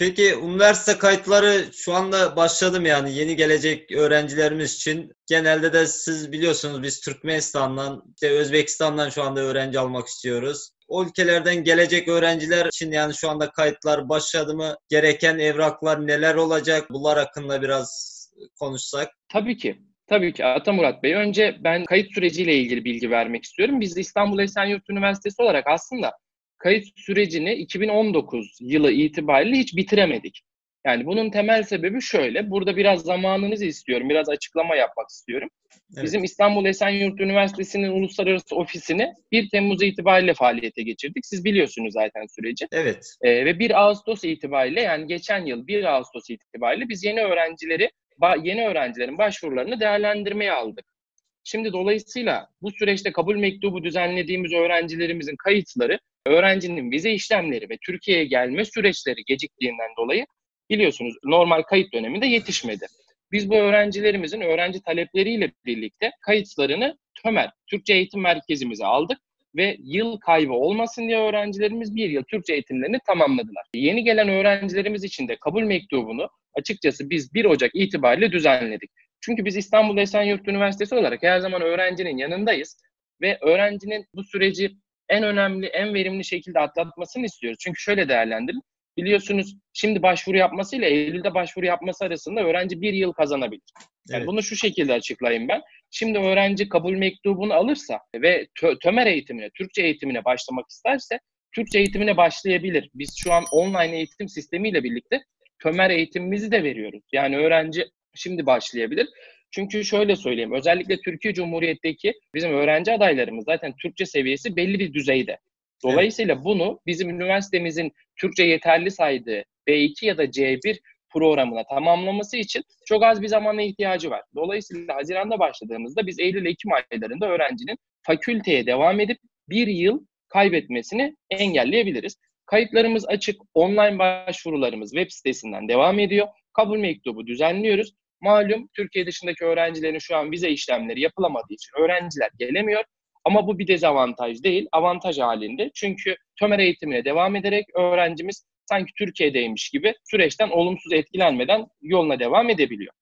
Peki üniversite kayıtları şu anda başladım, yani yeni gelecek öğrencilerimiz için. Genelde de siz biliyorsunuz, biz Türkmenistan'dan, işte Özbekistan'dan şu anda öğrenci almak istiyoruz. O ülkelerden gelecek öğrenciler için yani şu anda kayıtlar başladı mı? Gereken evraklar neler olacak? Bunlar hakkında biraz konuşsak. Tabii ki. Tabii ki Atamurat Bey. Önce ben kayıt süreciyle ilgili bilgi vermek istiyorum. Biz de İstanbul Esenyurt Üniversitesi olarak aslında kayıt sürecini 2019 yılı itibariyle hiç bitiremedik. Yani bunun temel sebebi şöyle. Burada biraz zamanınızı istiyorum. Biraz açıklama yapmak istiyorum. Evet. Bizim İstanbul Esenyurt Üniversitesi'nin uluslararası ofisini 1 Temmuz itibariyle faaliyete geçirdik. Siz biliyorsunuz zaten süreci. Evet. Ve 1 Ağustos itibariyle, yani geçen yıl 1 Ağustos itibariyle biz yeni öğrencilerin başvurularını değerlendirmeye aldık. Şimdi dolayısıyla bu süreçte kabul mektubu düzenlediğimiz öğrencilerimizin kayıtları, öğrencinin vize işlemleri ve Türkiye'ye gelme süreçleri geciktiğinden dolayı biliyorsunuz normal kayıt döneminde yetişmedi. Biz bu öğrencilerimizin öğrenci talepleriyle birlikte kayıtlarını TÖMER, Türkçe Eğitim Merkezimize aldık ve yıl kaybı olmasın diye öğrencilerimiz 1 yıl Türkçe eğitimlerini tamamladılar. Yeni gelen öğrencilerimiz için de kabul mektubunu açıkçası biz 1 Ocak itibariyle düzenledik. Çünkü biz İstanbul Esenyurt Üniversitesi olarak her zaman öğrencinin yanındayız ve öğrencinin bu süreci en önemli, en verimli şekilde atlatmasını istiyoruz. Çünkü şöyle değerlendirin. Biliyorsunuz şimdi başvuru yapması ile Eylül'de başvuru yapması arasında öğrenci 1 yıl kazanabilir. Yani Evet. bunu şu şekilde açıklayayım ben. Şimdi öğrenci kabul mektubunu alırsa ve TÖMER eğitimine, Türkçe eğitimine başlamak isterse Türkçe eğitimine başlayabilir. Biz şu an online eğitim sistemiyle birlikte TÖMER eğitimimizi de veriyoruz. Yani öğrenci şimdi başlayabilir. Çünkü şöyle söyleyeyim, özellikle Türkiye Cumhuriyet'teki bizim öğrenci adaylarımız zaten Türkçe seviyesi belli bir düzeyde. Evet. Dolayısıyla bunu bizim üniversitemizin Türkçe yeterli saydığı B2 ya da C1 programına tamamlaması için çok az bir zamana ihtiyacı var. Dolayısıyla Haziran'da başladığımızda biz Eylül-Ekim aylarında öğrencinin fakülteye devam edip 1 yıl kaybetmesini engelleyebiliriz. Kayıtlarımız açık, online başvurularımız web sitesinden devam ediyor. Kabul mektubu düzenliyoruz. Malum Türkiye dışındaki öğrencilerin şu an vize işlemleri yapılamadığı için öğrenciler gelemiyor. Ama bu bir dezavantaj değil, avantaj halinde. Çünkü TÖMER eğitimine devam ederek öğrencimiz sanki Türkiye'deymiş gibi süreçten olumsuz etkilenmeden yoluna devam edebiliyor.